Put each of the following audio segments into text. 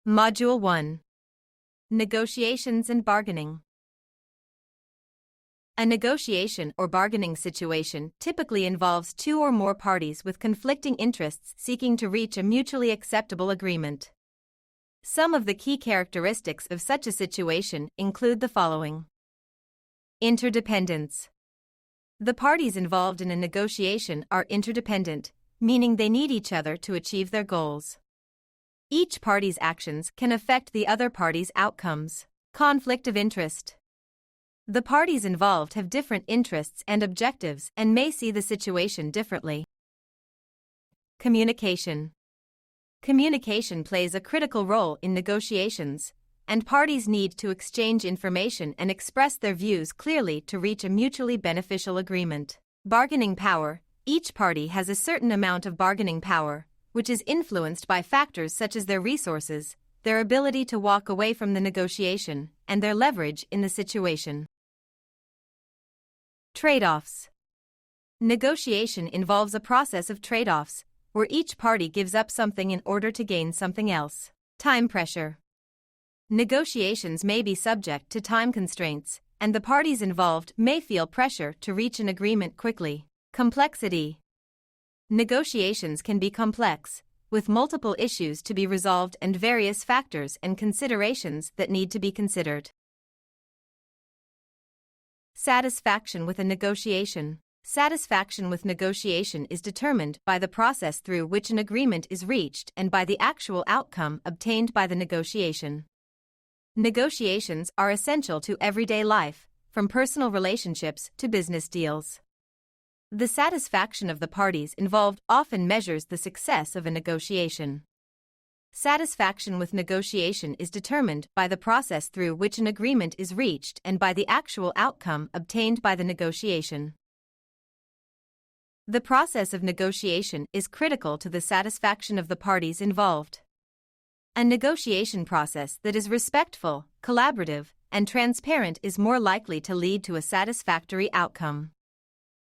Module 1. Negotiations and Bargaining. A negotiation or bargaining situation typically involves two or more parties with conflicting interests seeking to reach a mutually acceptable agreement. Some of the key characteristics of such a situation include the following. Interdependence. The parties involved in a negotiation are interdependent, meaning they need each other to achieve their goals. Each party's actions can affect the other party's outcomes. Conflict of interest. The parties involved have different interests and objectives and may see the situation differently. Communication. Communication plays a critical role in negotiations, and parties need to exchange information and express their views clearly to reach a mutually beneficial agreement. Bargaining power. Each party has a certain amount of bargaining power, which is influenced by factors such as their resources, their ability to walk away from the negotiation, and their leverage in the situation. Trade-offs. Negotiation involves a process of trade-offs, where each party gives up something in order to gain something else. Time pressure. Negotiations may be subject to time constraints, and the parties involved may feel pressure to reach an agreement quickly. Complexity. Negotiations can be complex, with multiple issues to be resolved and various factors and considerations that need to be considered. Satisfaction with a negotiation. Satisfaction with negotiation is determined by the process through which an agreement is reached and by the actual outcome obtained by the negotiation. Negotiations are essential to everyday life, from personal relationships to business deals. The satisfaction of the parties involved often measures the success of a negotiation. Satisfaction with negotiation is determined by the process through which an agreement is reached and by the actual outcome obtained by the negotiation. The process of negotiation is critical to the satisfaction of the parties involved. A negotiation process that is respectful, collaborative, and transparent is more likely to lead to a satisfactory outcome.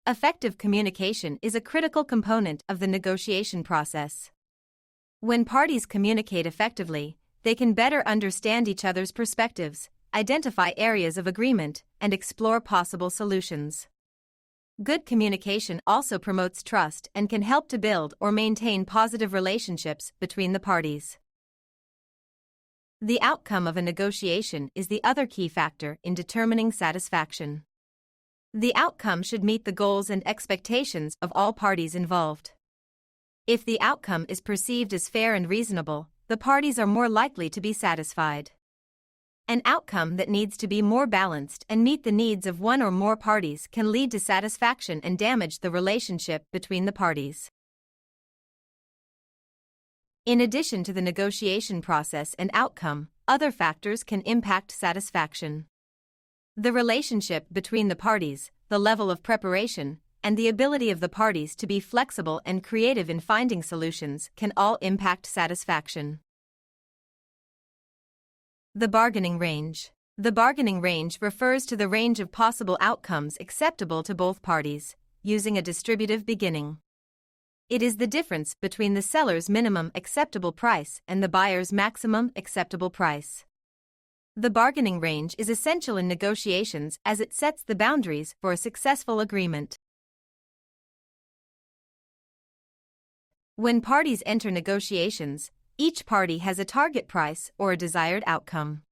Effective communication is a critical component of the negotiation process. When parties communicate effectively, they can better understand each other's perspectives, identify areas of agreement, and explore possible solutions. Good communication also promotes trust and can help to build or maintain positive relationships between the parties. The outcome of a negotiation is the other key factor in determining satisfaction. The outcome should meet the goals and expectations of all parties involved. If the outcome is perceived as fair and reasonable, the parties are more likely to be satisfied. An outcome that needs to be more balanced and meet the needs of one or more parties can lead to satisfaction and damage the relationship between the parties. In addition to the negotiation process and outcome, other factors can impact satisfaction. The relationship between the parties, the level of preparation, and the ability of the parties to be flexible and creative in finding solutions can all impact satisfaction. The bargaining range. The bargaining range refers to the range of possible outcomes acceptable to both parties, using a distributive beginning. It is the difference between the seller's minimum acceptable price and the buyer's maximum acceptable price. The bargaining range is essential in negotiations as it sets the boundaries for a successful agreement. When parties enter negotiations, each party has a target price or a desired outcome.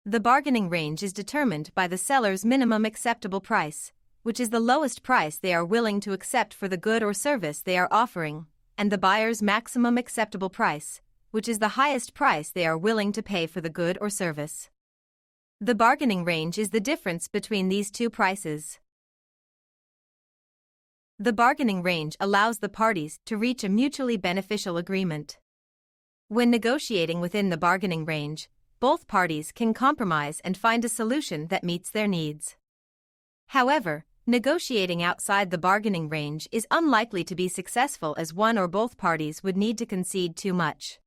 The bargaining range is determined by the seller's minimum acceptable price, which is the lowest price they are willing to accept for the good or service they are offering, and the buyer's maximum acceptable price, which is the highest price they are willing to pay for the good or service. The bargaining range is the difference between these two prices. The bargaining range allows the parties to reach a mutually beneficial agreement. When negotiating within the bargaining range, both parties can compromise and find a solution that meets their needs. However, negotiating outside the bargaining range is unlikely to be successful as one or both parties would need to concede too much.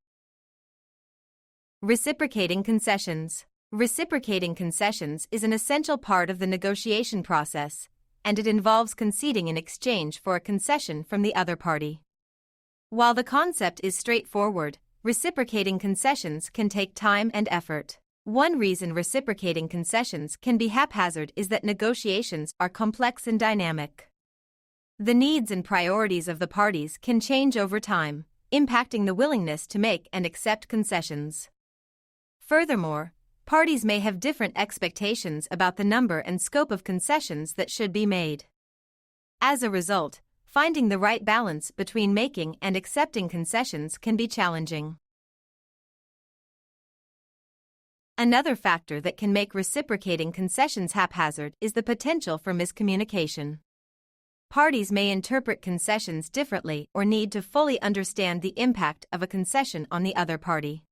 Reciprocating concessions. Reciprocating concessions is an essential part of the negotiation process, and it involves conceding in exchange for a concession from the other party. While the concept is straightforward, Reciprocating concessions can take time and effort. One reason reciprocating concessions can be haphazard is that negotiations are complex and dynamic. The needs and priorities of the parties can change over time, impacting the willingness to make and accept concessions. Furthermore, parties may have different expectations about the number and scope of concessions that should be made. As a result, finding the right balance between making and accepting concessions can be challenging. Another factor that can make reciprocating concessions haphazard is the potential for miscommunication. Parties may interpret concessions differently or need to fully understand the impact of a concession on the other party.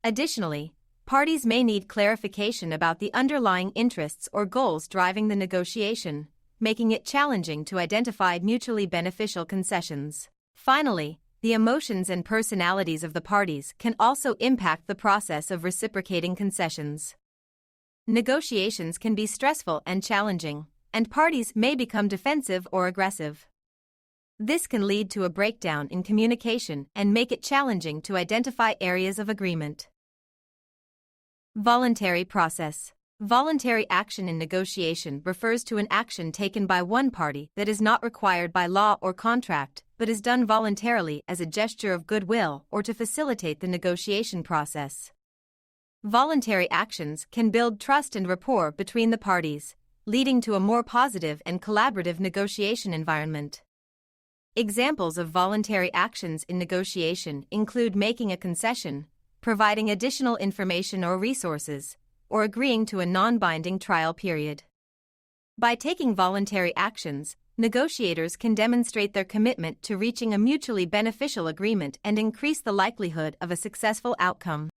Additionally, parties may need clarification about the underlying interests or goals driving the negotiation, making it challenging to identify mutually beneficial concessions. Finally, the emotions and personalities of the parties can also impact the process of reciprocating concessions. Negotiations can be stressful and challenging, and parties may become defensive or aggressive. This can lead to a breakdown in communication and make it challenging to identify areas of agreement. Voluntary process. Voluntary action in negotiation refers to an action taken by one party that is not required by law or contract, but is done voluntarily as a gesture of goodwill or to facilitate the negotiation process. Voluntary actions can build trust and rapport between the parties, leading to a more positive and collaborative negotiation environment. Examples of voluntary actions in negotiation include making a concession, providing additional information or resources, or agreeing to a non-binding trial period. By taking voluntary actions, negotiators can demonstrate their commitment to reaching a mutually beneficial agreement and increase the likelihood of a successful outcome.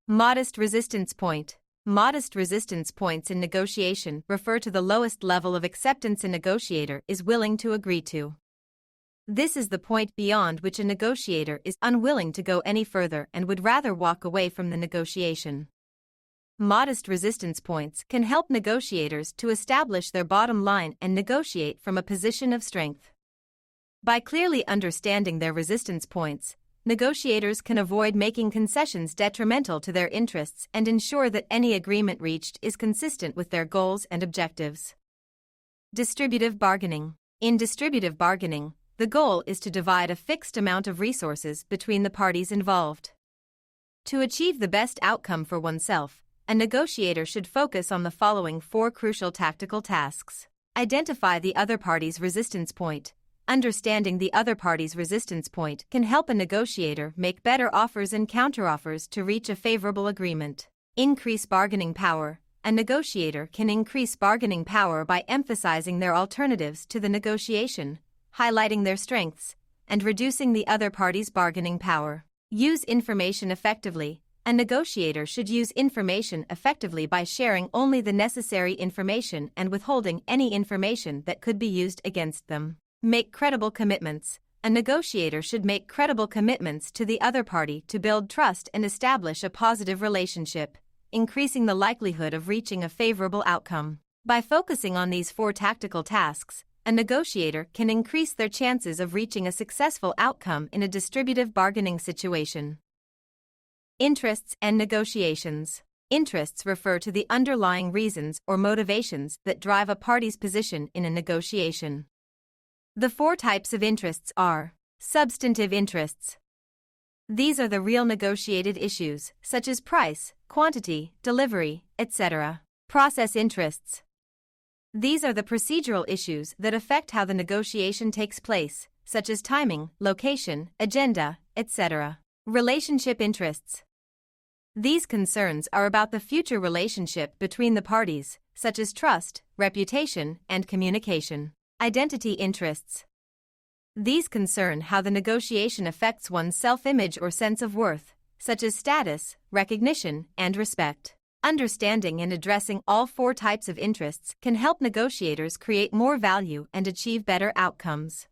Modest resistance point. Modest resistance points in negotiation refer to the lowest level of acceptance a negotiator is willing to agree to. This is the point beyond which a negotiator is unwilling to go any further and would rather walk away from the negotiation. Modest resistance points can help negotiators to establish their bottom line and negotiate from a position of strength. By clearly understanding their resistance points, negotiators can avoid making concessions detrimental to their interests and ensure that any agreement reached is consistent with their goals and objectives. Distributive bargaining. In distributive bargaining, the goal is to divide a fixed amount of resources between the parties involved. To achieve the best outcome for oneself, a negotiator should focus on the following 4 crucial tactical tasks. Identify the other party's resistance point. Understanding the other party's resistance point can help a negotiator make better offers and counteroffers to reach a favorable agreement. Increase bargaining power. A negotiator can increase bargaining power by emphasizing their alternatives to the negotiation, highlighting their strengths, and reducing the other party's bargaining power. Use information effectively. A negotiator should use information effectively by sharing only the necessary information and withholding any information that could be used against them. Make credible commitments. A negotiator should make credible commitments to the other party to build trust and establish a positive relationship, increasing the likelihood of reaching a favorable outcome. By focusing on these 4 tactical tasks, a negotiator can increase their chances of reaching a successful outcome in a distributive bargaining situation. Interests and negotiations. Interests refer to the underlying reasons or motivations that drive a party's position in a negotiation. The 4 types of interests are: substantive interests. These are the real negotiated issues, such as price, quantity, delivery, etc. Process interests. These are the procedural issues that affect how the negotiation takes place, such as timing, location, agenda, etc. Relationship interests. These concerns are about the future relationship between the parties, such as trust, reputation, and communication. Identity interests. These concern how the negotiation affects one's self-image or sense of worth, such as status, recognition, and respect. Understanding and addressing all 4 types of interests can help negotiators create more value and achieve better outcomes.